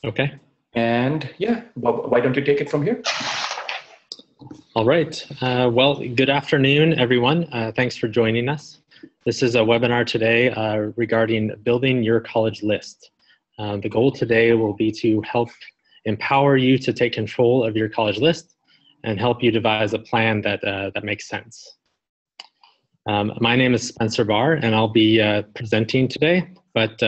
Okay. And yeah, why don't you take it from here? All right. Well, good afternoon, everyone. Thanks for joining us. This is a webinar today regarding building your college list. The goal today will be to help empower you to take control of your college list and help you devise a plan that makes sense. My name is Spencer BARR, and I'll be presenting today, but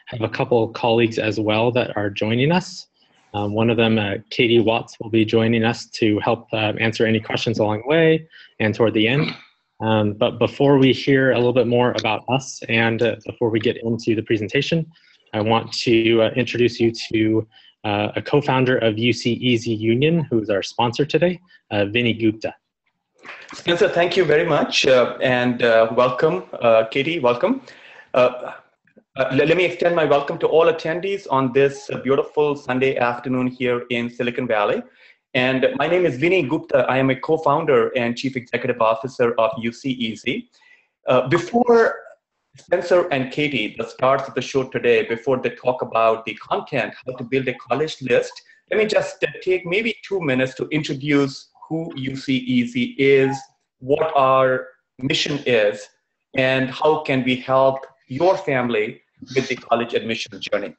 have a couple colleagues as well that are joining us. One of them, KATY Watts, will be joining us to help answer any questions along the way and toward the end. But before we hear a little bit more about us and before we get into the presentation, I want to introduce you to a co-founder of UCEazy Union, who's our sponsor today, Vinny Gupta. Spencer, thank you very much, and welcome, KATY, welcome. Let me extend my welcome to all attendees on this beautiful Sunday afternoon here in Silicon Valley. And my name is Vinny Gupta. I am a co-founder and chief executive officer of UCEazy. Before Spencer and KATY, the stars of the show today, before they talk about the content, how to build a college list, let me just take maybe 2 minutes to introduce who UCEazy is, what our mission is, and how can we help your family with the college admission journey.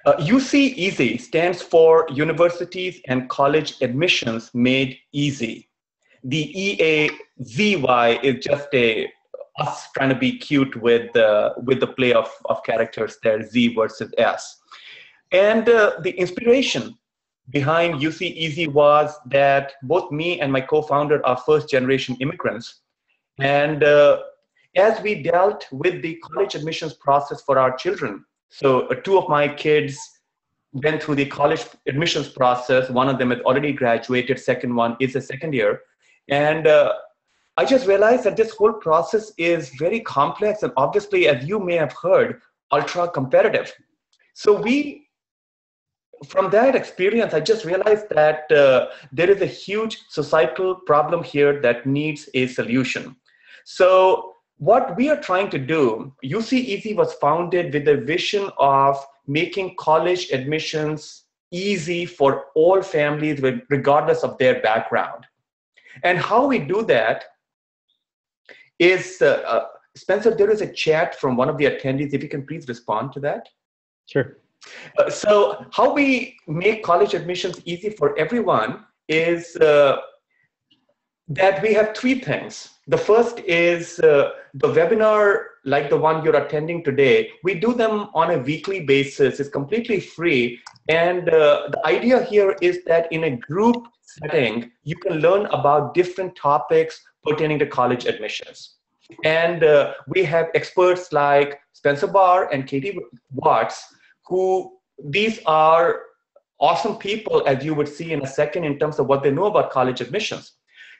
UCEazy stands for Universities and College Admissions Made Easy. The EAZY is just us trying to be cute with the play of characters there, Z versus S. And the inspiration behind UCEazy was that both me and my co-founder are first-generation immigrants. And as we dealt with the college admissions process for our children, so 2 of my kids went through the college admissions process. One of them had already graduated. Second one is a second year. And I just realized that this whole process is very complex and obviously, as you may have heard, ultra competitive. So from that experience, I just realized that there is a huge societal problem here that needs a solution. So what we are trying to do, UCEazy was founded with a vision of making college admissions easy for all families regardless of their background. And how we do that is, Spencer, there is a chat from one of the attendees. If you can please respond to that. Sure. So how we make college admissions easy for everyone is that we have 3 things. The first is the webinar, like the one you're attending today. We do them on a weekly basis. It's completely free. And the idea here is that in a group setting, you can learn about different topics pertaining to college admissions. And we have experts like Spencer BARR and KATY Watts, who these are awesome people, as you would see in a second, in terms of what they know about college admissions.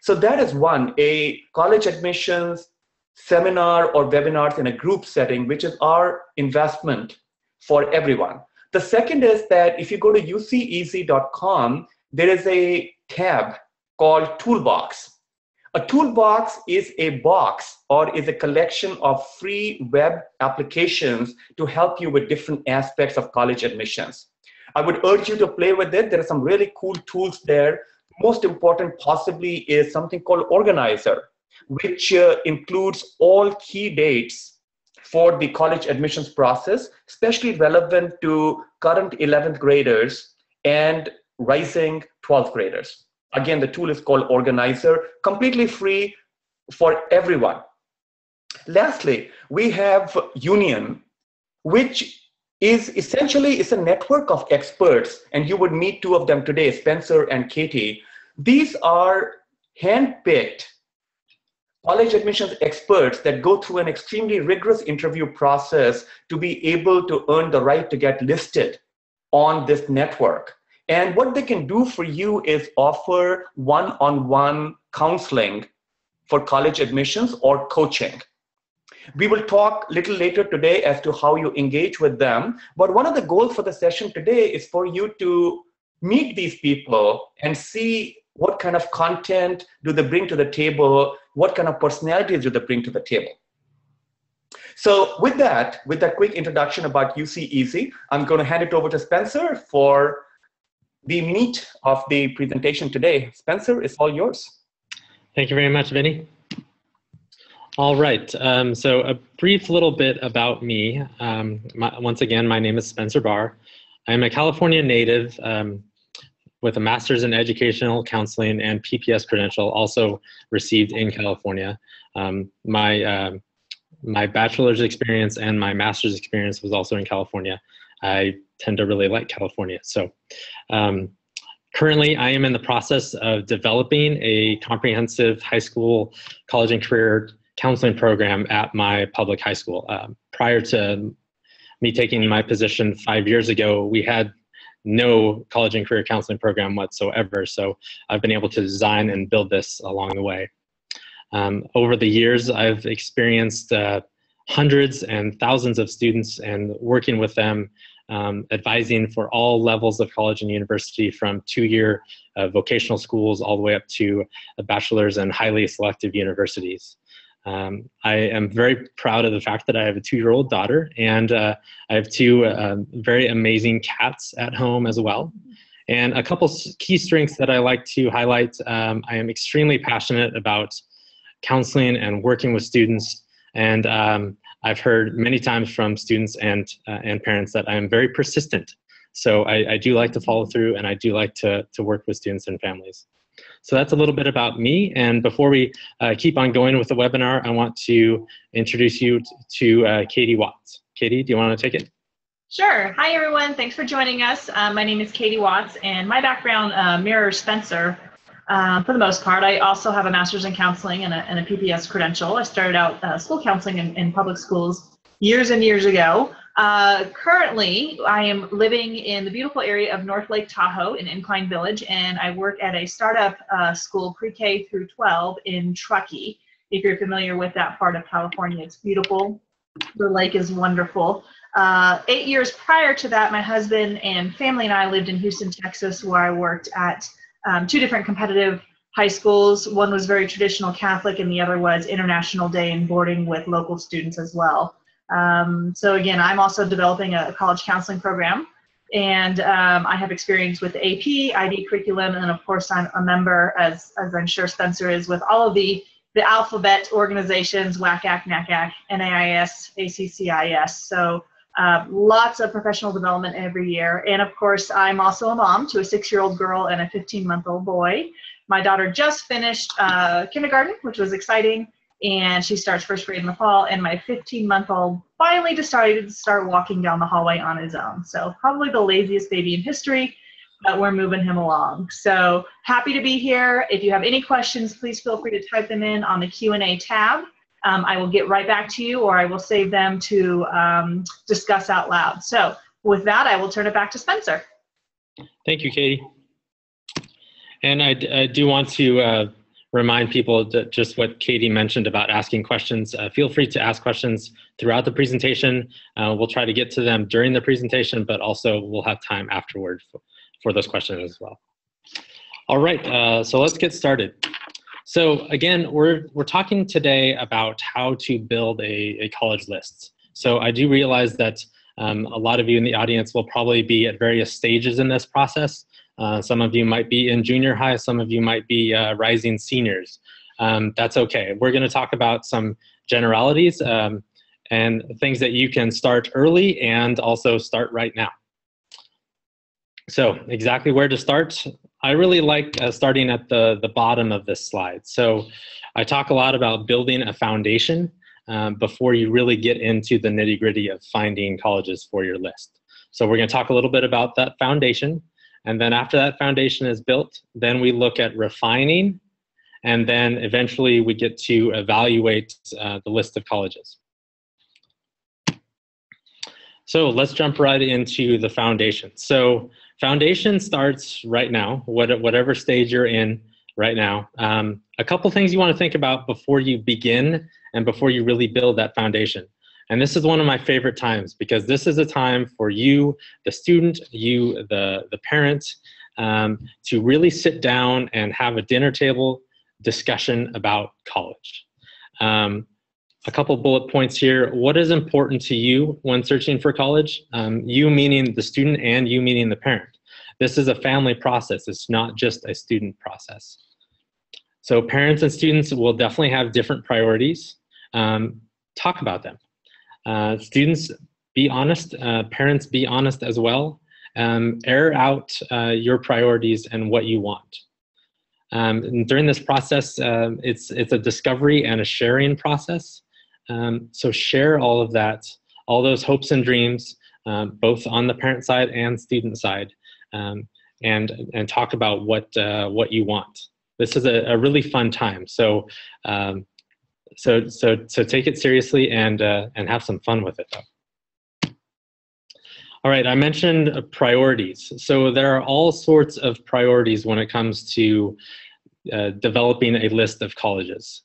So that is one, a college admissions seminar or webinars in a group setting, which is our investment for everyone. The second is that if you go to uceeazy.com, there is a tab called Toolbox. A toolbox is a box or is a collection of free web applications to help you with different aspects of college admissions. I would urge you to play with it. There are some really cool tools there. Most important possibly is something called Organizer, which includes all key dates for the college admissions process, especially relevant to current 11th graders and rising 12th graders. Again, the tool is called Organizer, completely free for everyone. Lastly, we have Union, which is essentially a network of experts, and you would meet 2 of them today, Spencer and KATY. These are handpicked college admissions experts that go through an extremely rigorous interview process to be able to earn the right to get listed on this network. And what they can do for you is offer one-on-one counseling for college admissions or coaching. We will talk a little later today as to how you engage with them. But one of the goals for the session today is for you to meet these people and see what kind of content do they bring to the table, what kind of personalities do they bring to the table. So with that quick introduction about UCEazy, I'm going to hand it over to Spencer for the meat of the presentation today. Spencer, it's all yours. Thank you very much, Vinny. All right, so a brief little bit about me. Once again, my name is Spencer BARR. I'm a California native with a master's in educational counseling and PPS credential, also received in California. My bachelor's experience and my master's experience was also in California. I tend to really like California. So currently I am in the process of developing a comprehensive high school, college and career counseling program at my public high school. Prior to me taking my position 5 years ago, we had no college and career counseling program whatsoever. So I've been able to design and build this along the way. Over the years, I've experienced hundreds and thousands of students and working with them, advising for all levels of college and university, from 2-year vocational schools all the way up to a bachelor's and highly selective universities. I am very proud of the fact that I have a 2-year-old daughter, and I have 2 very amazing cats at home as well. And a couple key strengths that I like to highlight. I am extremely passionate about counseling and working with students, and I've heard many times from students and parents that I am very persistent. So I do like to follow through, and I do like to work with students and families. So that's a little bit about me. And before we keep on going with the webinar, I want to introduce you to Katie Watts. Katie, do you want to take it? Sure. Hi, everyone. Thanks for joining us. My name is Katie Watts, and my background mirrors Spencer for the most part. I also have a master's in counseling and a PPS credential. I started out school counseling in public schools years and years ago. Currently, I am living in the beautiful area of North Lake Tahoe in Incline Village, and I work at a startup school, pre-K through 12 in Truckee. If you're familiar with that part of California, it's beautiful. The lake is wonderful. 8 years prior to that, my husband and family and I lived in Houston, Texas, where I worked at 2 different competitive high schools. One was very traditional Catholic, and the other was international day and boarding with local students as well. So again, I'm also developing a college counseling program, and I have experience with the AP, ID curriculum, and of course I'm a member, as I'm sure Spencer is, with all of the alphabet organizations, WACAC, NACAC, NAIS, ACCIS. So lots of professional development every year. And of course, I'm also a mom to a 6-year-old girl and a 15-month-old boy. My daughter just finished kindergarten, which was exciting, and she starts first grade in the fall, and my 15-month-old finally decided to start walking down the hallway on his own. So probably the laziest baby in history, but we're moving him along. So happy to be here. If you have any questions, please feel free to type them in on the Q&A tab. I will get right back to you, or I will save them to discuss out loud. So with that, I will turn it back to Spencer. Thank you, Katie. And I do want to remind people that just what Katie mentioned about asking questions. Feel free to ask questions throughout the presentation. We'll try to get to them during the presentation, but also we'll have time afterward for those questions as well. All right, so let's get started. So again, we're talking today about how to build a college list. So I do realize that a lot of you in the audience will probably be at various stages in this process. Some of you might be in junior high, some of you might be rising seniors. That's okay. We're going to talk about some generalities and things that you can start early and also start right now. So exactly where to start. I really like starting at the bottom of this slide. So I talk a lot about building a foundation before you really get into the nitty-gritty of finding colleges for your list. So we're going to talk a little bit about that foundation. And then after that foundation is built, then we look at refining, and then eventually we get to evaluate the list of colleges. So let's jump right into the foundation. So foundation starts right now, whatever stage you're in right now. A couple things you want to think about before you begin and before you really build that foundation. And this is one of my favorite times, because this is a time for you, the student, you, the parent, to really sit down and have a dinner table discussion about college. a couple bullet points here. What is important to you when searching for college? You meaning the student and you meaning the parent. This is a family process. It's not just a student process. So parents and students will definitely have different priorities. Talk about them. Students, be honest. Parents, be honest as well. Air out your priorities and what you want. And during this process, it's a discovery and a sharing process. So share all of that, all those hopes and dreams, both on the parent side and student side, and talk about what you want. This is a really fun time. So take it seriously and have some fun with it though. All right, I mentioned priorities. So there are all sorts of priorities when it comes to developing a list of colleges.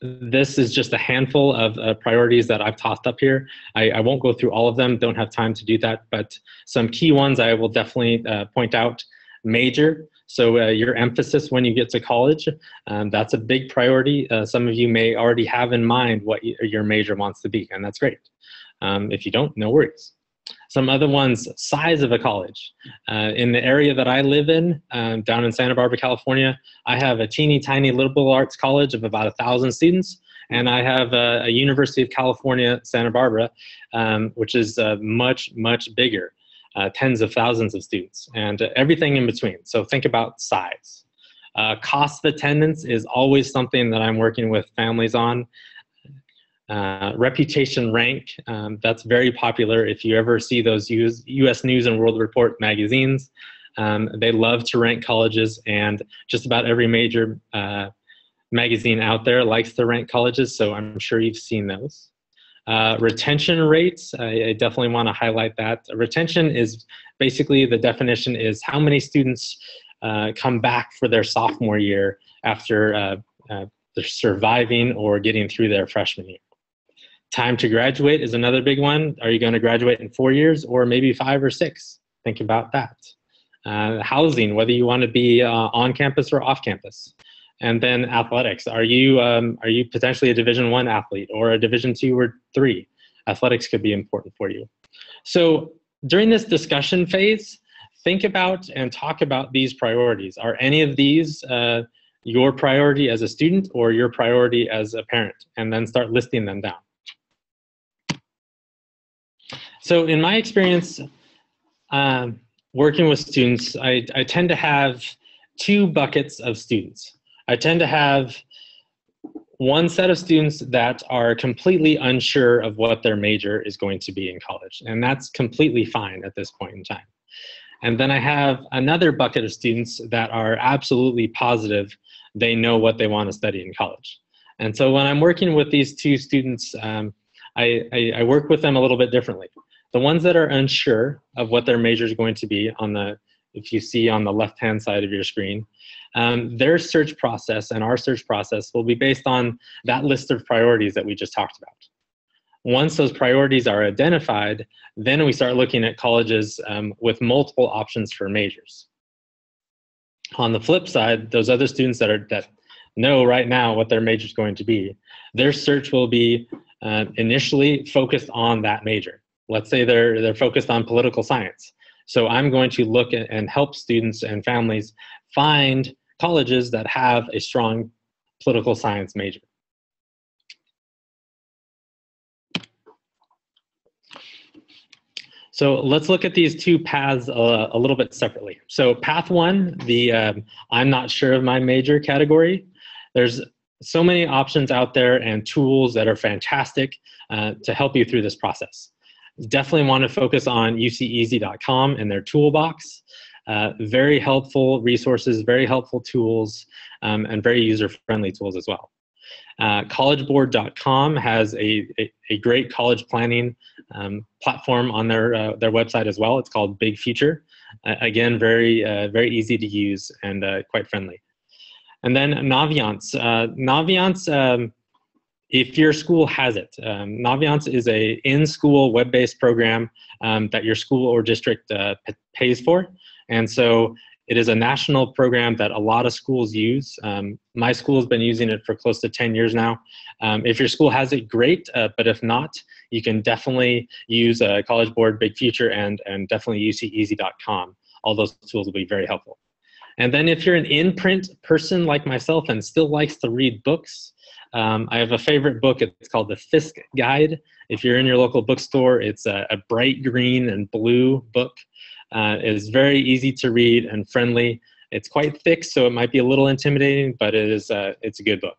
This is just a handful of priorities that I've tossed up here. I won't go through all of them, don't have time to do that, but some key ones I will definitely point out. Major, so your emphasis when you get to college, that's a big priority. Some of you may already have in mind what your major wants to be, and that's great. If you don't, no worries. Some other ones, size of a college. In the area that I live in, down in Santa Barbara, California, I have a teeny tiny liberal arts college of about 1,000 students, and I have a University of California, Santa Barbara, which is much, much bigger, tens of thousands of students, and everything in between. So think about size. Cost of attendance is always something that I'm working with families on. Reputation rank, that's very popular. If you ever see those US News and World Report magazines, they love to rank colleges, and just about every major magazine out there likes to rank colleges, so I'm sure you've seen those. Retention rates, I definitely want to highlight that. Retention is basically, the definition is how many students come back for their sophomore year after they're surviving or getting through their freshman year. Time to graduate is another big one. Are you going to graduate in 4 years or maybe 5 or 6? Think about that. Housing, whether you want to be on campus or off campus. And then athletics. Are you potentially a Division I athlete or a Division II or III? Athletics could be important for you. So during this discussion phase, think about and talk about these priorities. Are any of these your priority as a student or your priority as a parent? And then start listing them down. So in my experience, working with students, I tend to have 2 buckets of students. I tend to have one set of students that are completely unsure of what their major is going to be in college, and that's completely fine at this point in time. And then I have another bucket of students that are absolutely positive they know what they want to study in college. And so when I'm working with these 2 students, I work with them a little bit differently. The ones that are unsure of what their major is going to be, if you see on the left-hand side of your screen, their search process and our search process will be based on that list of priorities that we just talked about. Once those priorities are identified, then we start looking at colleges with multiple options for majors. On the flip side, those other students that know right now what their major is going to be, their search will be initially focused on that major. Let's say they're focused on political science. So I'm going to look at and help students and families find colleges that have a strong political science major. So let's look at these 2 paths a little bit separately. So path 1, the I'm not sure of my major category. There's so many options out there and tools that are fantastic to help you through this process. Definitely want to focus on UCEazy.com and their toolbox. Very helpful resources, very helpful tools, and very user-friendly tools as well. Collegeboard.com has a great college planning platform on their website as well. It's called Big Future. Again, very easy to use and quite friendly. And then Naviance. Naviance, if your school has it, Naviance is a in-school web-based program that your school or district pays for. And so It is a national program that a lot of schools use. My school has been using it for close to 10 years now. If your school has it, great, but if not, you can definitely use College Board, Big Future, and definitely UCEazy.com. All those tools will be very helpful. And then if you're an in-print person like myself and still likes to read books, I have a favorite book. It's called the Fisk Guide. If you're in your local bookstore, it's a bright green and blue book. It's very easy to read and friendly. It's quite thick, so it might be a little intimidating, but it's a good book.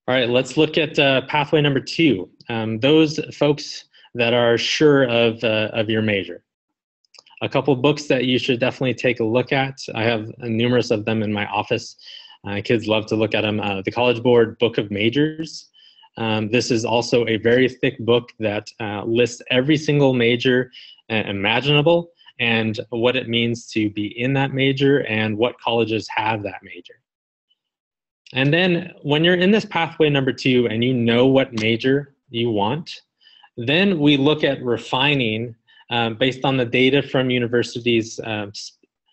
All right, let's look at pathway number 2. Those folks that are sure of your major. A couple books that you should definitely take a look at. I have numerous of them in my office. Kids love to look at them. The College Board Book of Majors. This is also a very thick book that lists every single major imaginable and what it means to be in that major and what colleges have that major. And then when you're in this pathway number 2 and you know what major you want, then we look at refining based on the data from universities'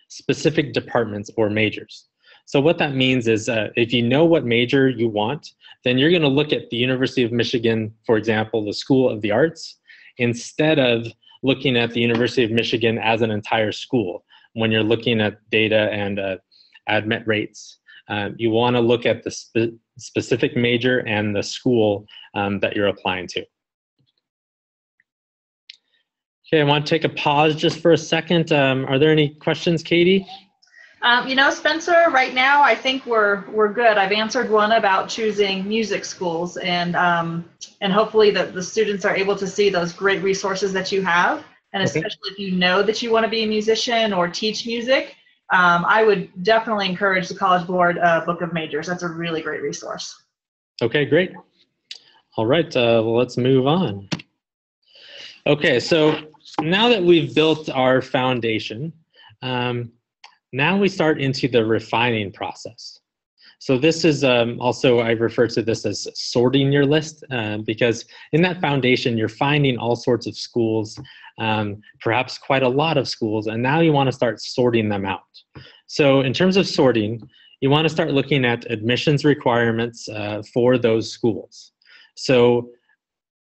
specific departments or majors. So what that means is if you know what major you want, then you're going to look at the University of Michigan, for example, the School of the Arts, instead of looking at the University of Michigan as an entire school. When you're looking at data and admit rates, you want to look at the specific major and the school that you're applying to. Okay, I want to take a pause just for a second. Are there any questions, Katie? You know, Spencer, right now I think we're good. I've answered one about choosing music schools, and hopefully the students are able to see those great resources that you have, and especially if you know that you want to be a musician or teach music, I would definitely encourage the College Board Book of Majors. That's a really great resource. Okay, great. All right, well, let's move on. Okay, so now that we've built our foundation, now we start into the refining process. So this is also, I refer to this as sorting your list, because in that foundation, you're finding all sorts of schools, perhaps quite a lot of schools, and now you want to start sorting them out. So in terms of sorting, you want to start looking at admissions requirements for those schools. So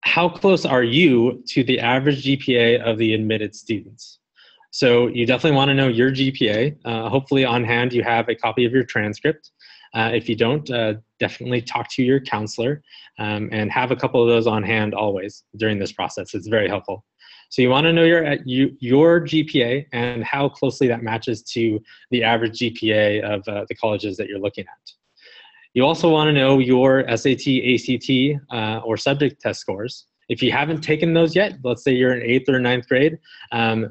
how close are you to the average GPA of the admitted students? So you definitely want to know your GPA. Hopefully on hand you have a copy of your transcript. If you don't, definitely talk to your counselor and have a couple of those on hand always during this process. It's very helpful. So you want to know your GPA and how closely that matches to the average GPA of the colleges that you're looking at. You also want to know your SAT, ACT, or subject test scores. If you haven't taken those yet, let's say you're in 8th or 9th grade,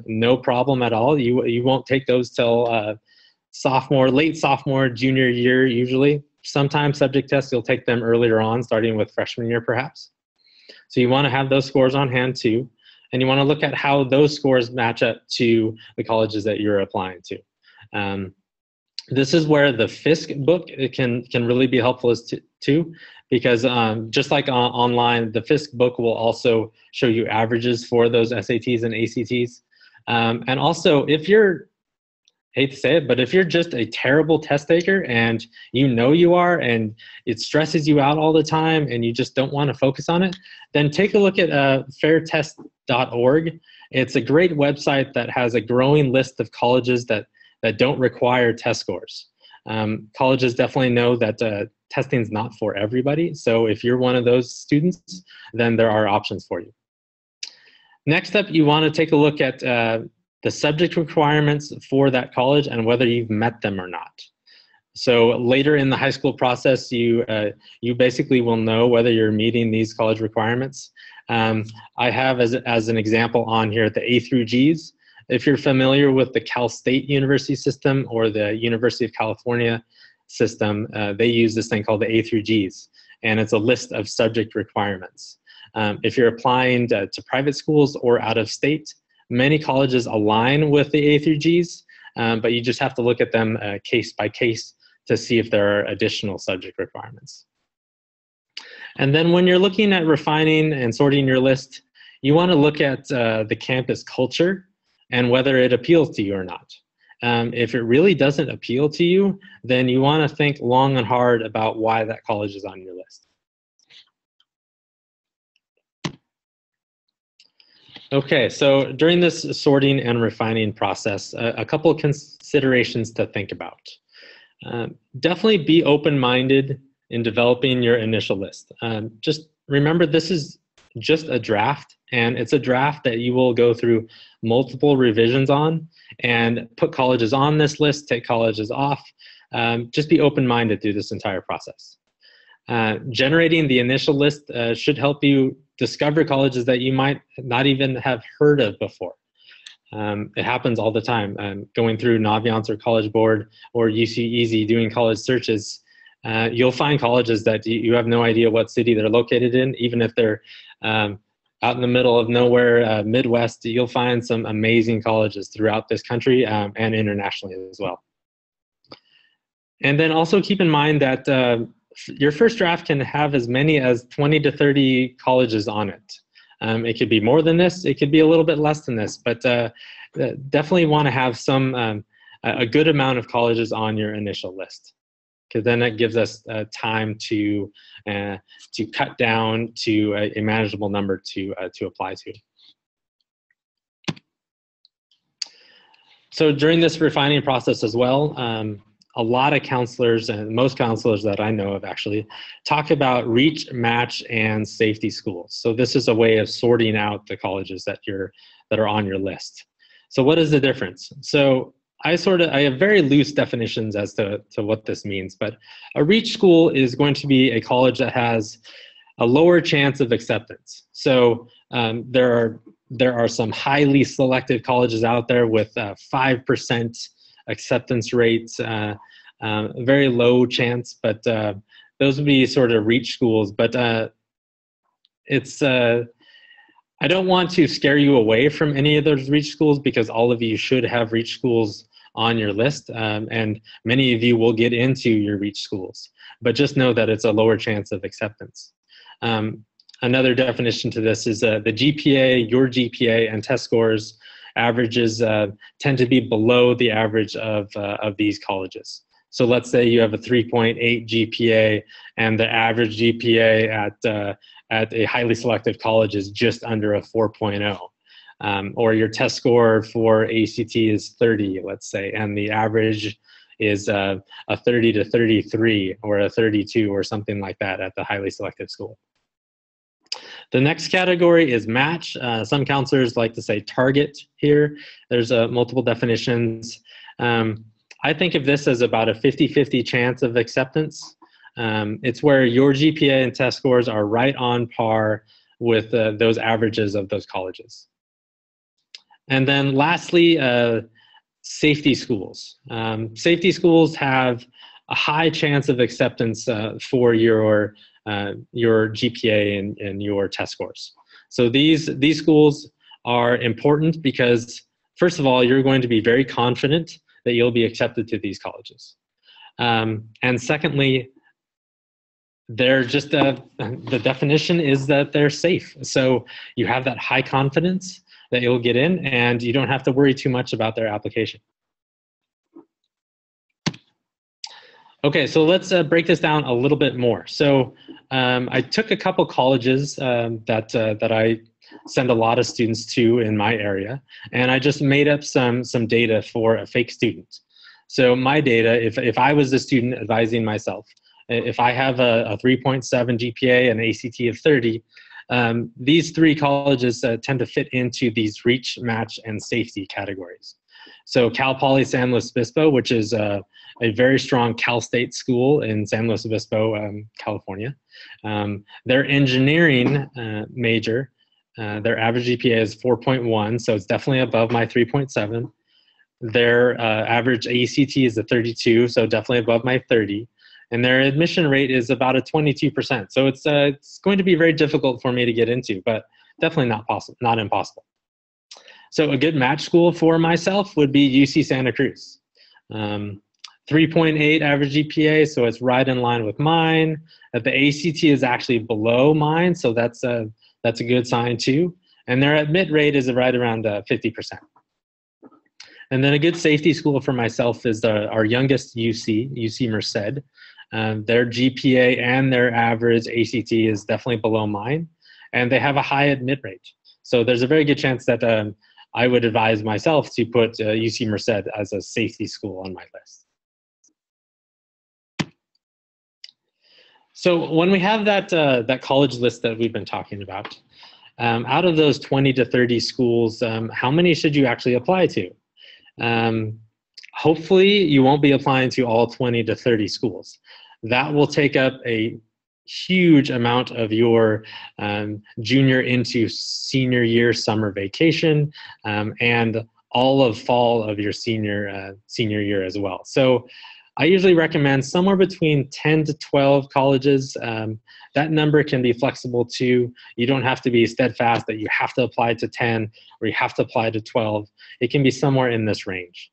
no problem at all. You won't take those till late sophomore, junior year usually. Sometimes subject tests, you'll take them earlier on, starting with freshman year perhaps. So you want to have those scores on hand too. And you want to look at how those scores match up to the colleges that you're applying to. This is where the Fisk book can really be helpful too, because just like online, the Fisk book will also show you averages for those SATs and ACTs. And also, if you're, hate to say it, but if you're just a terrible test taker and you know you are and it stresses you out all the time and you just don't want to focus on it, then take a look at fairtest.org. It's a great website that has a growing list of colleges that don't require test scores. Colleges definitely know that testing is not for everybody. So if you're one of those students, then there are options for you. Next up, you want to take a look at the subject requirements for that college and whether you've met them or not. So later in the high school process, you basically will know whether you're meeting these college requirements. I have as an example on here the A through Gs. If you're familiar with the Cal State University system or the University of California system, they use this thing called the A through Gs, and it's a list of subject requirements. If you're applying to private schools or out of state, many colleges align with the A through Gs, but you just have to look at them case by case to see if there are additional subject requirements. And then when you're looking at refining and sorting your list, you want to look at the campus culture. and whether it appeals to you or not. If it really doesn't appeal to you, then you want to think long and hard about why that college is on your list. Okay, so during this sorting and refining process, a couple of considerations to think about. Definitely be open-minded in developing your initial list. Just remember, this is just a draft, and it's a draft that you will go through multiple revisions on and put colleges on this list, take colleges off. Just be open-minded through this entire process. Generating the initial list should help you discover colleges that you might not even have heard of before. It happens all the time. Going through Naviance or College Board or UCEazy doing college searches, you'll find colleges that you have no idea what city they're located in, even if they're out in the middle of nowhere, Midwest. You'll find some amazing colleges throughout this country and internationally as well. And then also keep in mind that your first draft can have as many as 20 to 30 colleges on it. It could be more than this, it could be a little bit less than this, but definitely want to have a good amount of colleges on your initial list, because then it gives us time to cut down to a manageable number to apply to. So during this refining process as well, a lot of counselors, and most counselors that I know of actually, talk about reach, match, and safety schools. So this is a way of sorting out the colleges that are on your list. So what is the difference? So I have very loose definitions as to what this means, but a reach school is going to be a college that has a lower chance of acceptance. So there are some highly selected colleges out there with 5% acceptance rates, very low chance, but those would be sort of reach schools. But I don't want to scare you away from any of those reach schools, because all of you should have reach schools on your list, and many of you will get into your reach schools. But just know that it's a lower chance of acceptance. Another definition to this is the GPA, your GPA, and test scores averages tend to be below the average of these colleges. So let's say you have a 3.8 GPA and the average GPA at a highly selective college is just under a 4.0. Or your test score for ACT is 30, let's say, and the average is a 30 to 33 or a 32 or something like that at the highly selective school. The next category is match. Some counselors like to say target here. There's multiple definitions. I think of this as about a 50-50 chance of acceptance. It's where your GPA and test scores are right on par with those averages of those colleges. And then lastly, safety schools. Safety schools have a high chance of acceptance for your GPA and your test scores. So these schools are important because, first of all, you're going to be very confident that you'll be accepted to these colleges. And secondly, they're just, the definition is that they're safe. So you have that high confidence that you'll get in, and you don't have to worry too much about their application. Okay, so let's break this down a little bit more. So I took a couple colleges that I send a lot of students to in my area, and I just made up some data for a fake student. So my data, if I was a student advising myself, if I have a 3.7 GPA and ACT of 30, these three colleges tend to fit into these reach, match, and safety categories. So Cal Poly San Luis Obispo, which is a very strong Cal State school in San Luis Obispo, California. Their engineering major, their average GPA is 4.1, so it's definitely above my 3.7. Their average ACT is a 32, so definitely above my 30. And their admission rate is about a 22%. So it's going to be very difficult for me to get into, but definitely not impossible. So a good match school for myself would be UC Santa Cruz. 3.8 average GPA, so it's right in line with mine. The ACT is actually below mine, so that's a good sign too. And their admit rate is right around 50%. And then a good safety school for myself is our youngest UC Merced. Their GPA and their average ACT is definitely below mine, and they have a high admit rate. So there's a very good chance that I would advise myself to put UC Merced as a safety school on my list. So when we have that college list that we've been talking about, out of those 20 to 30 schools, how many should you actually apply to? Hopefully you won't be applying to all 20 to 30 schools. That will take up a huge amount of your junior into senior year summer vacation, and all of fall of your senior year as well. So I usually recommend somewhere between 10 to 12 colleges. That number can be flexible too. You don't have to be steadfast that you have to apply to 10 or you have to apply to 12. It can be somewhere in this range.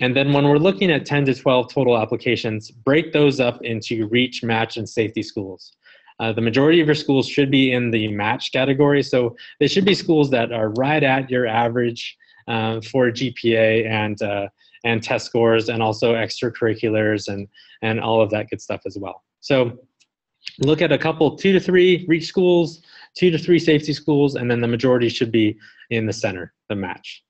And then when we're looking at 10 to 12 total applications, break those up into reach, match, and safety schools. The majority of your schools should be in the match category. So they should be schools that are right at your average for GPA and test scores, and also extracurriculars and all of that good stuff as well. So look at a couple, 2 to 3 reach schools, 2 to 3 safety schools, and then the majority should be in the center, the match.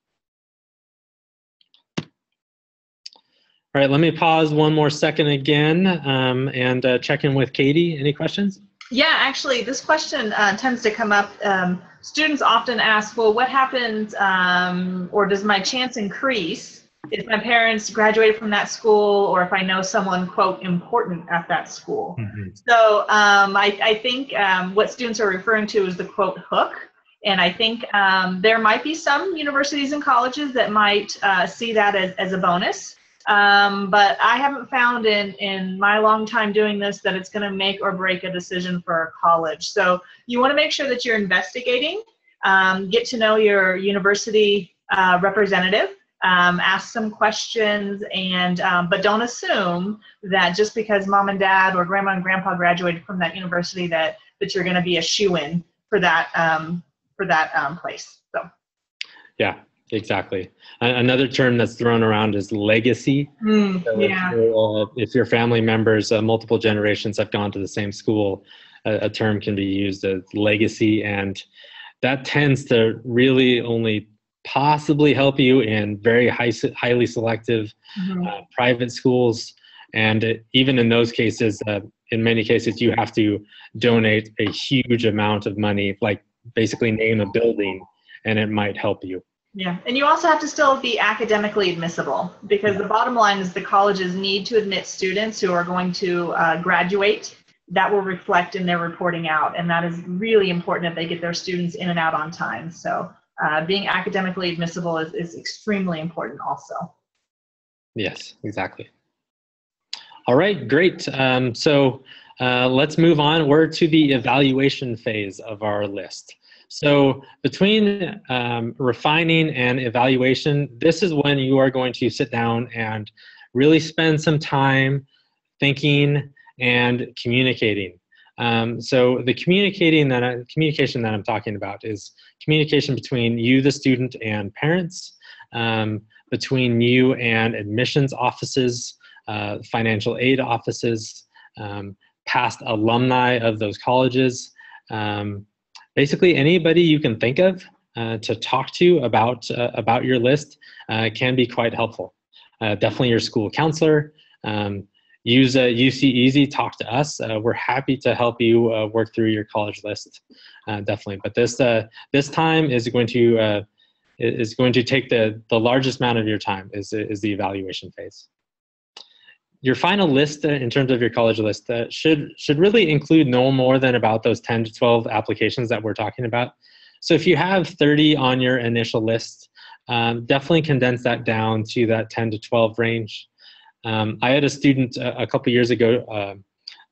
All right, let me pause one more second again and check in with Katie. Any questions? Yeah, actually, this question tends to come up. Students often ask, well, what happens, or does my chance increase if my parents graduated from that school, or if I know someone, quote, important at that school? Mm-hmm. So I think what students are referring to is the, quote, hook. And I think there might be some universities and colleges that might see that as a bonus. But I haven't found in my long time doing this that it's going to make or break a decision for a college. So you want to make sure that you're investigating, get to know your university representative, ask some questions, and but don't assume that just because mom and dad or grandma and grandpa graduated from that university that you're going to be a shoo-in for that place. So yeah. Exactly. Another term that's thrown around is legacy. So yeah. If your family members, multiple generations have gone to the same school, a term can be used as legacy, and that tends to really only possibly help you in very highly selective private schools. And even in those cases, in many cases, you have to donate a huge amount of money, like basically name a building, and it might help you. Yeah, and you also have to still be academically admissible, because the bottom line is the colleges need to admit students who are going to graduate. That will reflect in their reporting out, and that is really important if they get their students in and out on time. So being academically admissible is extremely important also. Yes, exactly. All right, great. So let's move on. We're to the evaluation phase of our list. So between refining and evaluation, this is when you are going to sit down and really spend some time thinking and communicating. So the communication that I'm talking about is communication between you, the student, and parents, between you and admissions offices, financial aid offices, past alumni of those colleges, basically anybody you can think of to talk to about your list can be quite helpful. Definitely your school counselor. Use UCEazy, talk to us. We're happy to help you work through your college list, definitely. But this time is going to take the largest amount of your time is the evaluation phase. Your final list in terms of your college list should really include no more than about those 10 to 12 applications that we're talking about. So if you have 30 on your initial list, definitely condense that down to that 10 to 12 range. I had a student a couple years ago.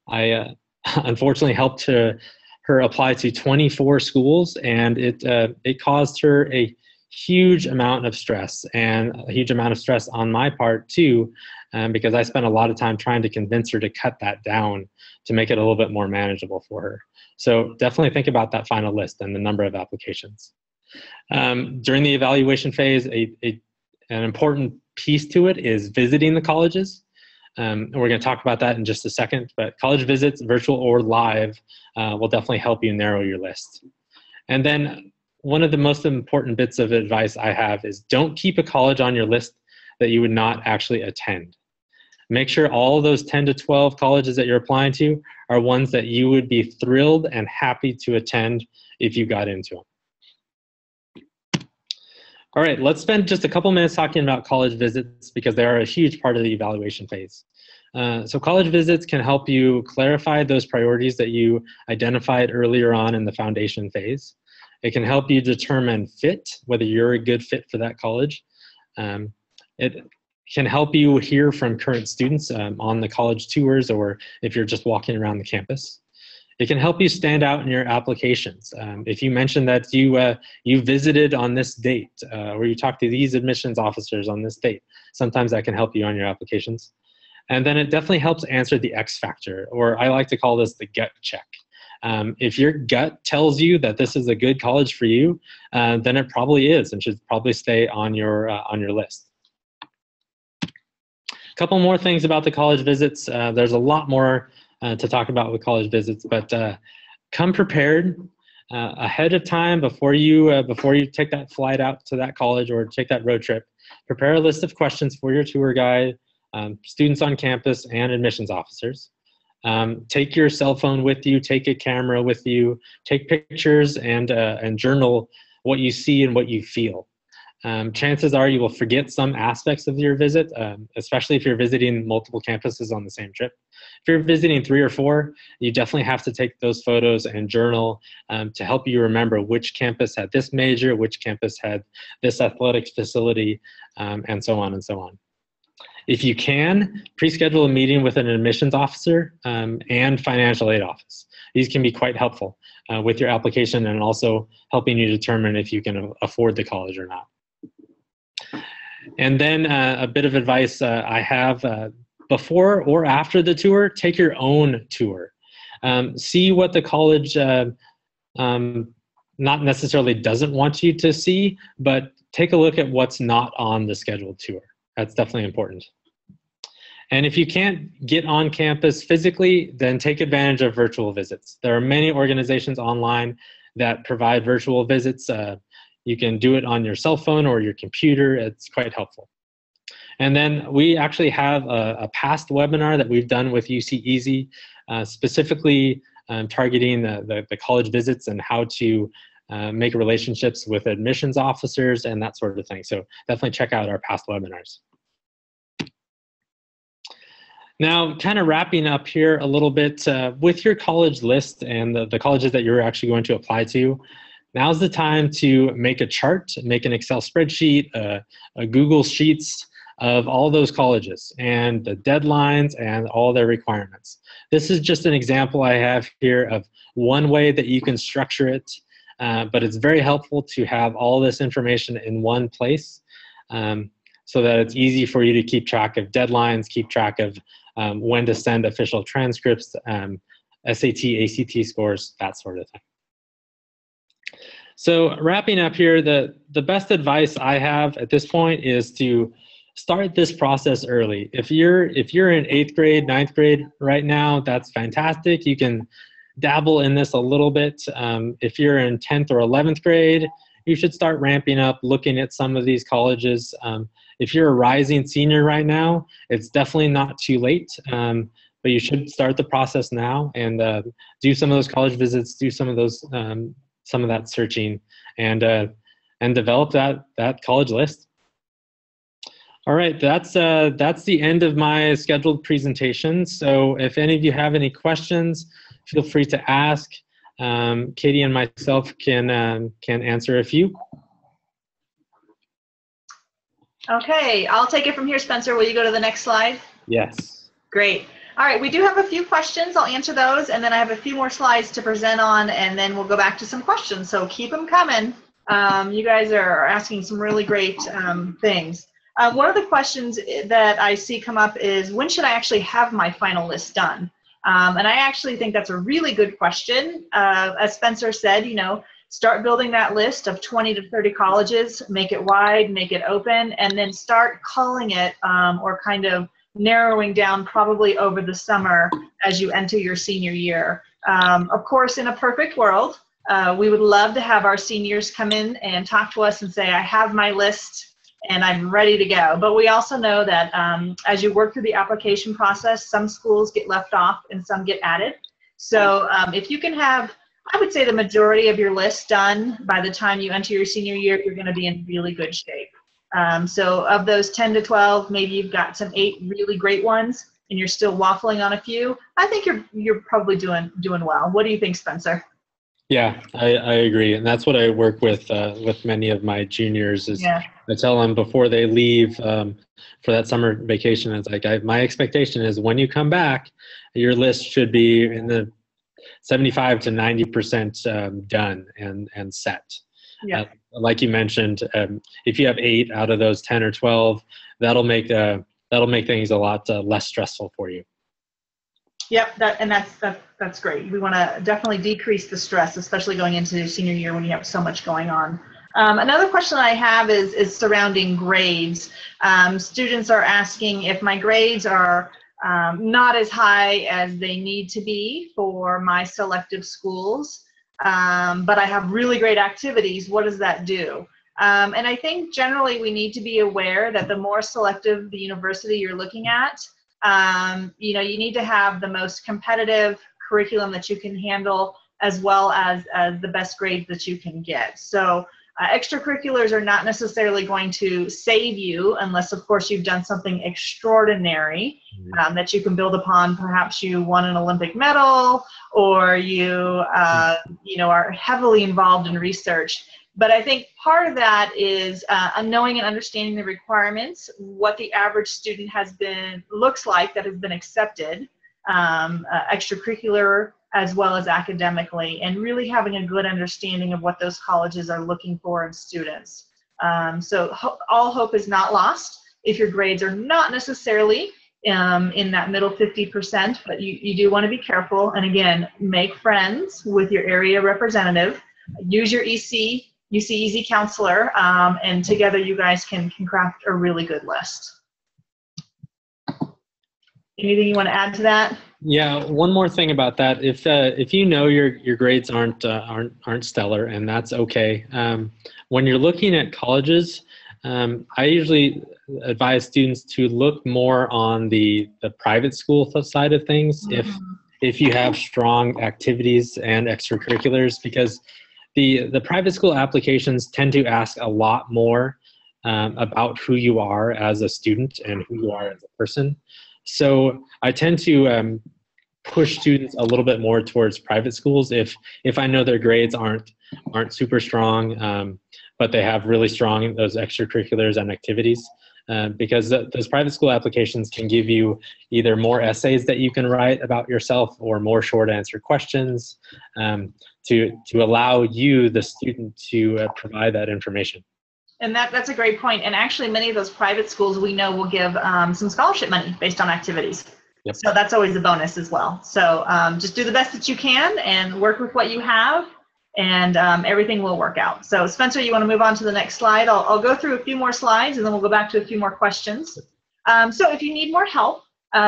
I unfortunately helped her apply to 24 schools, and it caused her a huge amount of stress, and a huge amount of stress on my part too, because I spent a lot of time trying to convince her to cut that down to make it a little bit more manageable for her. So definitely think about that final list and the number of applications. During the evaluation phase, an important piece to it is visiting the colleges. And we're going to talk about that in just a second, but college visits, virtual or live, will definitely help you narrow your list. And then one of the most important bits of advice I have is don't keep a college on your list that you would not actually attend. Make sure all those 10 to 12 colleges that you're applying to are ones that you would be thrilled and happy to attend if you got into them. All right, let's spend just a couple minutes talking about college visits because they are a huge part of the evaluation phase. So college visits can help you clarify those priorities that you identified earlier on in the foundation phase. It can help you determine fit, whether you're a good fit for that college. It can help you hear from current students on the college tours or if you're just walking around the campus. It can help you stand out in your applications. If you mention that you visited on this date or you talked to these admissions officers on this date, sometimes that can help you on your applications. And then it definitely helps answer the X factor, or I like to call this the gut check. If your gut tells you that this is a good college for you, then it probably is and should probably stay on your list. A couple more things about the college visits. There's a lot more to talk about with college visits, but come prepared ahead of time before you take that flight out to that college or take that road trip. Prepare a list of questions for your tour guide, students on campus, and admissions officers. Take your cell phone with you, take a camera with you, take pictures and journal what you see and what you feel. Chances are you will forget some aspects of your visit, especially if you're visiting multiple campuses on the same trip. If you're visiting 3 or 4, you definitely have to take those photos and journal to help you remember which campus had this major, which campus had this athletics facility, and so on and so on. If you can, pre-schedule a meeting with an admissions officer and financial aid office. These can be quite helpful with your application and also helping you determine if you can afford the college or not. And then a bit of advice I have before or after the tour, take your own tour. See what the college not necessarily doesn't want you to see, but take a look at what's not on the scheduled tour. That's definitely important. And if you can't get on campus physically, then take advantage of virtual visits. There are many organizations online that provide virtual visits. You can do it on your cell phone or your computer. It's quite helpful. And then we actually have a past webinar that we've done with UCEazy, specifically targeting the college visits and how to make relationships with admissions officers and that sort of thing. So definitely check out our past webinars. Now, kind of wrapping up here a little bit with your college list and the colleges that you're actually going to apply to, now's the time to make a chart, make an Excel spreadsheet, a Google Sheets of all those colleges and the deadlines and all their requirements. This is just an example I have here of one way that you can structure it, but it's very helpful to have all this information in one place so that it's easy for you to keep track of deadlines, keep track of when to send official transcripts, SAT, ACT scores, that sort of thing. So wrapping up here, the best advice I have at this point is to start this process early. If you're in 8th grade, 9th grade right now, that's fantastic. You can dabble in this a little bit. If you're in 10th or 11th grade, you should start ramping up, looking at some of these colleges. If you're a rising senior right now, it's definitely not too late, but you should start the process now and do some of those college visits, do some of those, some of that searching, and develop that college list. All right, that's the end of my scheduled presentation. So if any of you have any questions, feel free to ask. Katie and myself can answer a few. Okay, I'll take it from here, Spencer. Will you go to the next slide? Yes. Great. All right, we do have a few questions. I'll answer those, and then I have a few more slides to present on, and then we'll go back to some questions. So keep them coming. You guys are asking some really great things. One of the questions that I see come up is, when should I actually have my final list done? And I actually think that's a really good question. As Spencer said, you know, start building that list of 20 to 30 colleges, make it wide, make it open, and then start calling it or kind of narrowing down probably over the summer as you enter your senior year. Of course, in a perfect world, we would love to have our seniors come in and talk to us and say, I have my list and I'm ready to go. But we also know that as you work through the application process, some schools get left off and some get added. So if you can have, I would say, the majority of your list done by the time you enter your senior year, you're going to be in really good shape. So of those 10 to 12, maybe you've got some 8 really great ones and you're still waffling on a few. I think you're probably doing well. What do you think, Spencer? Yeah, I agree. And that's what I work with many of my juniors is I tell them before they leave for that summer vacation, it's like, my expectation is when you come back, your list should be in the 75 to 90% done and set. Yeah. Like you mentioned, if you have 8 out of those 10 or 12, that'll make things a lot less stressful for you. Yep, that's great. We want to definitely decrease the stress, especially going into senior year when you have so much going on. Another question I have is surrounding grades. Students are asking if my grades are not as high as they need to be for my selective schools, but I have really great activities. What does that do? And I think generally we need to be aware that the more selective the university you're looking at, you need to have the most competitive curriculum that you can handle, as well as the best grades that you can get. So extracurriculars are not necessarily going to save you unless, of course, you've done something extraordinary that you can build upon. Perhaps you won an Olympic medal, or you are heavily involved in research. But I think part of that is knowing and understanding the requirements, what the average student looks like that has been accepted, extracurricular as well as academically, and really having a good understanding of what those colleges are looking for in students. So all hope is not lost if your grades are not necessarily in that middle 50%, but you do want to be careful. And again, make friends with your area representative, use your UCEazy counselor, and together you guys can craft a really good list. Anything you want to add to that? Yeah, one more thing about that. If you know your grades aren't stellar, and that's okay. When you're looking at colleges, I usually advise students to look more on the private school side of things. If you have strong activities and extracurriculars, because the private school applications tend to ask a lot more about who you are as a student and who you are as a person. So I tend to push students a little bit more towards private schools if I know their grades aren't super strong, but they have really strong those extracurriculars and activities. Because those private school applications can give you either more essays that you can write about yourself or more short answer questions to allow you, the student, to provide that information. And that's a great point. And actually, many of those private schools we know will give some scholarship money based on activities. Yep. So that's always a bonus as well. So just do the best that you can and work with what you have, and everything will work out. So Spencer, you want to move on to the next slide? I'll go through a few more slides and then we'll go back to a few more questions. So if you need more help,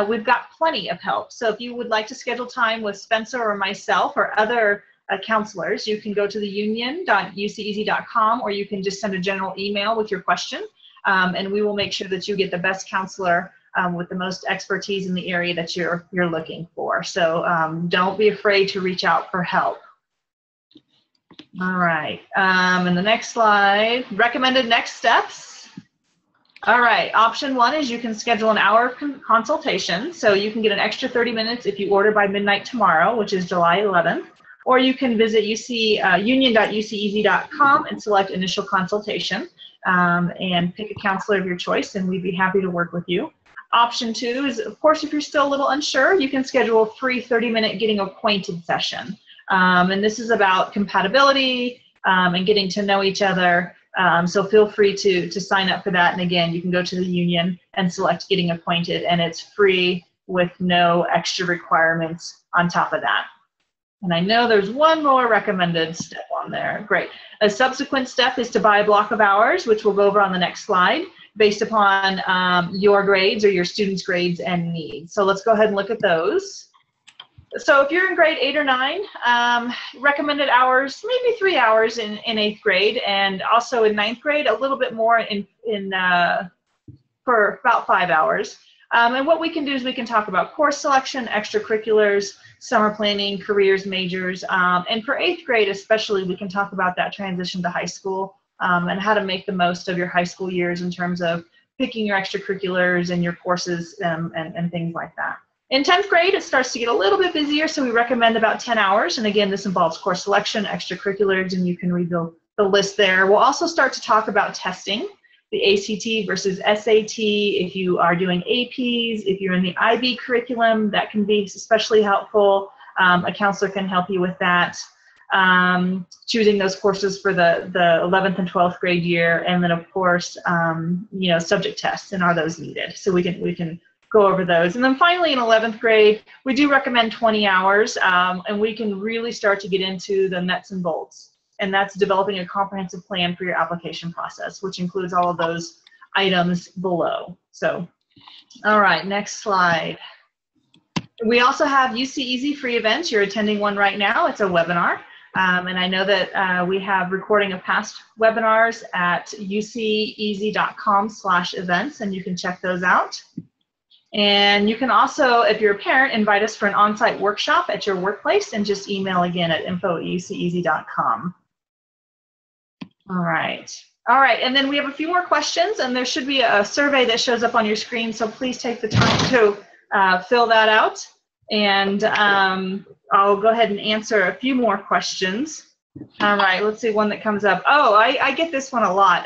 we've got plenty of help. So if you would like to schedule time with Spencer or myself or other counselors, you can go to the union.uceeazy.com, or you can just send a general email with your question, and we will make sure that you get the best counselor with the most expertise in the area that you're looking for. So don't be afraid to reach out for help. All right, and the next slide, recommended next steps. All right, option 1 is you can schedule an hour consultation. So you can get an extra 30 minutes if you order by midnight tomorrow, which is July 11th. Or you can visit union.uceeazy.com and select initial consultation and pick a counselor of your choice, and we'd be happy to work with you. Option 2 is, of course, if you're still a little unsure, you can schedule a free 30-minute getting acquainted session. And this is about compatibility and getting to know each other. So feel free to sign up for that. And again, you can go to the union and select getting acquainted, and it's free with no extra requirements on top of that. And I know there's one more recommended step on there. Great. A subsequent step is to buy a block of hours, which we'll go over on the next slide, based upon your grades or your students' grades and needs. So let's go ahead and look at those. So if you're in grade 8 or 9, recommended hours, maybe 3 hours in 8th grade, and also in 9th grade, a little bit more for about 5 hours. And what we can do is we can talk about course selection, extracurriculars, summer planning, careers, majors, and for 8th grade especially, we can talk about that transition to high school and how to make the most of your high school years in terms of picking your extracurriculars and your courses and things like that. In 10th grade, it starts to get a little bit busier, so we recommend about 10 hours. And again, this involves course selection, extracurriculars, and you can read the list there. We'll also start to talk about testing, the ACT versus SAT, if you are doing APs, if you're in the IB curriculum, that can be especially helpful. A counselor can help you with that. Choosing those courses for the 11th and 12th grade year, and then of course, you know, subject tests, and are those needed? So we can go over those. And then finally in 11th grade, we do recommend 20 hours, and we can really start to get into the nuts and bolts. And that's developing a comprehensive plan for your application process, which includes all of those items below. So, all right, next slide. We also have UCEazy free events. You're attending one right now. It's a webinar. And I know that we have recording of past webinars at uceeazy.com/events, and you can check those out. And you can also, if you're a parent, invite us for an on-site workshop at your workplace, and just email again at info@uceeazy.com. All right. All right, and then we have a few more questions, and there should be a survey that shows up on your screen, so please take the time to fill that out. And I'll go ahead and answer a few more questions. All right, let's see one that comes up. Oh, I get this one a lot.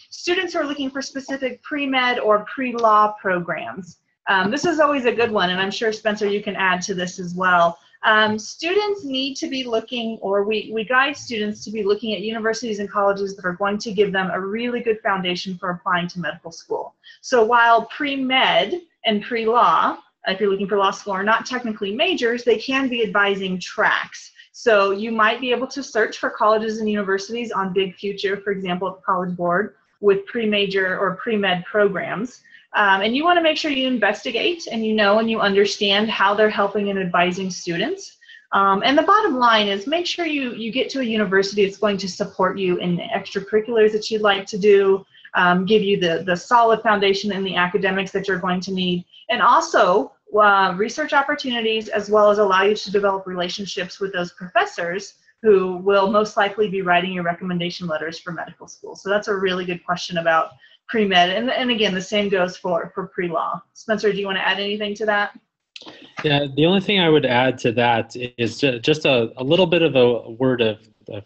Students who are looking for specific pre-med or pre-law programs. This is always a good one, and I'm sure, Spencer, you can add to this as well. Students need to be looking, or we guide students to be looking at universities and colleges that are going to give them a really good foundation for applying to medical school. So while pre-med and pre-law, if you're looking for law school, are not technically majors, they can be advising tracks. So you might be able to search for colleges and universities on Big Future, for example, at the College Board, with pre-major or pre-med programs. And you want to make sure you investigate and you know and you understand how they're helping and advising students. And the bottom line is make sure you get to a university that's going to support you in the extracurriculars that you'd like to do, give you the solid foundation in the academics that you're going to need, and also research opportunities, as well as allow you to develop relationships with those professors who will most likely be writing your recommendation letters for medical school. So that's a really good question about pre-med, and again, the same goes for pre-law. Spencer, do you want to add anything to that? Yeah, the only thing I would add to that is just a little bit of a word of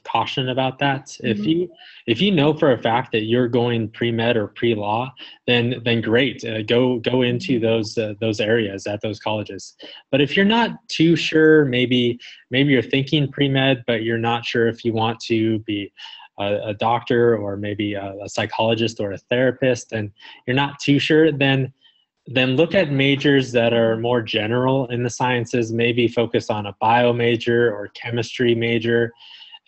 caution about that. Mm-hmm. If you know for a fact that you're going pre-med or pre-law, then great, go into those areas at those colleges. But if you're not too sure, maybe you're thinking pre-med, but you're not sure if you want to be a doctor or maybe a psychologist or a therapist, and you're not too sure, then look at majors that are more general in the sciences, maybe focus on a bio major or chemistry major,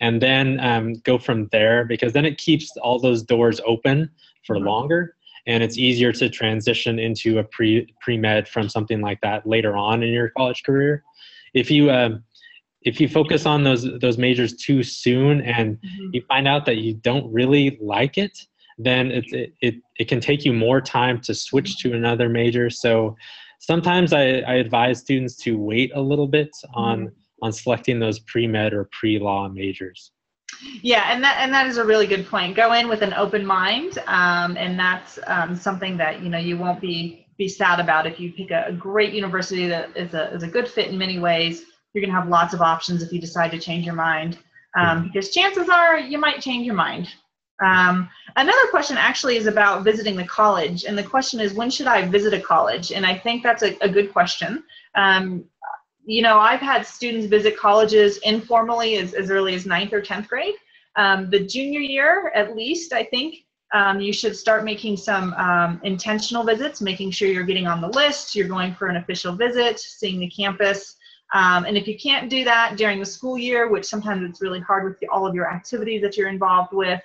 and then go from there, because then it keeps all those doors open for longer, and it's easier to transition into a pre-med from something like that later on in your college career. If you focus on those majors too soon and you find out that you don't really like it, then it can take you more time to switch to another major. So sometimes I advise students to wait a little bit on selecting those pre-med or pre-law majors. Yeah, and that is a really good point. Go in with an open mind, and that's something that you won't be sad about. If you pick a great university that is a good fit in many ways, you're going to have lots of options if you decide to change your mind, because chances are you might change your mind. Another question actually is about visiting the college, and the question is, when should I visit a college? And I think that's a good question. I've had students visit colleges informally as early as 9th or 10th grade. The junior year, at least, I think you should start making some intentional visits, making sure you're getting on the list, you're going for an official visit, seeing the campus. And if you can't do that during the school year, which sometimes it's really hard with all of your activities that you're involved with,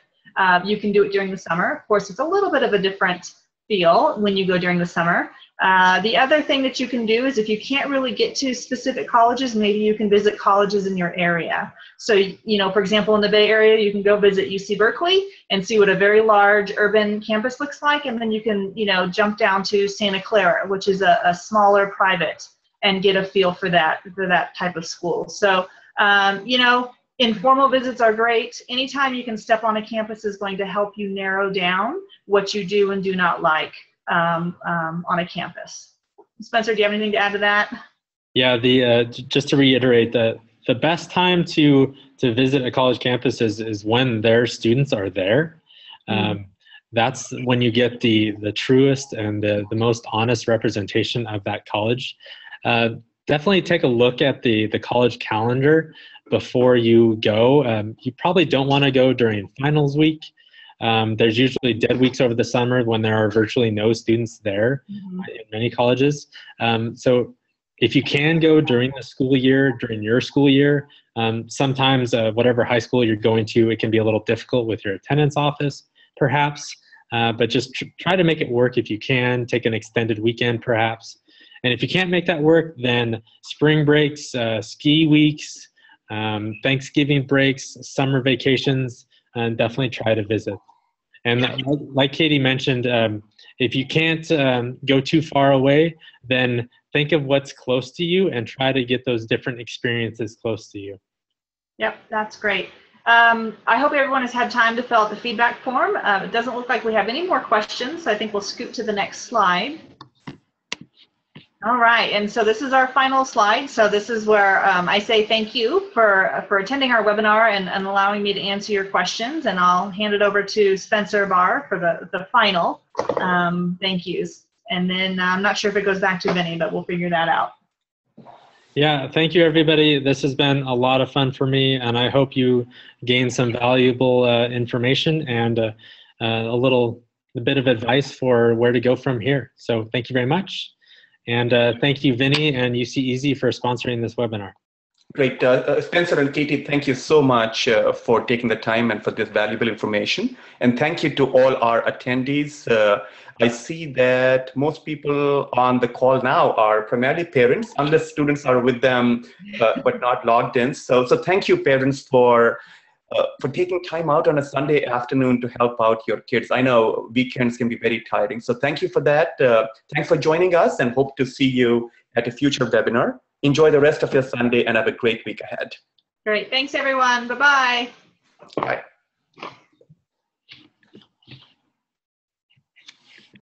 you can do it during the summer. Of course, it's a little bit of a different feel when you go during the summer. The other thing that you can do is if you can't really get to specific colleges, maybe you can visit colleges in your area. So, you know, for example, in the Bay Area, you can go visit UC Berkeley and see what a very large urban campus looks like. And then you can, you know, jump down to Santa Clara, which is a smaller private, and get a feel for that type of school. So, you know, informal visits are great. Anytime you can step on a campus is going to help you narrow down what you do and do not like on a campus. Spencer, do you have anything to add to that? Yeah, just to reiterate, the best time to visit a college campus is when their students are there. That's when you get the truest and the most honest representation of that college. Definitely take a look at the college calendar before you go. You probably don't want to go during finals week. There's usually dead weeks over the summer when there are virtually no students there in many colleges. So if you can go during the school year, during your school year, sometimes whatever high school you're going to, it can be a little difficult with your attendance office, perhaps. But just try to make it work if you can. Take an extended weekend, perhaps. And if you can't make that work, then spring breaks, ski weeks, Thanksgiving breaks, summer vacations, and definitely try to visit. And like Katie mentioned, if you can't go too far away, then think of what's close to you and try to get those different experiences close to you. Yep, that's great. I hope everyone has had time to fill out the feedback form. It doesn't look like we have any more questions, so I think we'll scoot to the next slide. All right, and so this is our final slide. So this is where I say thank you for attending our webinar and allowing me to answer your questions, and I'll hand it over to Spencer BARR for the final thank yous. And then I'm not sure if it goes back to Vinny, but we'll figure that out. Yeah, thank you, everybody. This has been a lot of fun for me, and I hope you gained some valuable information and a bit of advice for where to go from here. So thank you very much. And thank you, Vinny and UCEazy, for sponsoring this webinar. Great. Spencer and Katie, thank you so much for taking the time and for this valuable information. And thank you to all our attendees. I see that most people on the call now are primarily parents, unless students are with them, but not logged in. So thank you, parents, for taking time out on a Sunday afternoon to help out your kids. I know weekends can be very tiring. So thank you for that. Thanks for joining us, and hope to see you at a future webinar. Enjoy the rest of your Sunday and have a great week ahead. Great. Thanks, everyone. Bye-bye. Bye.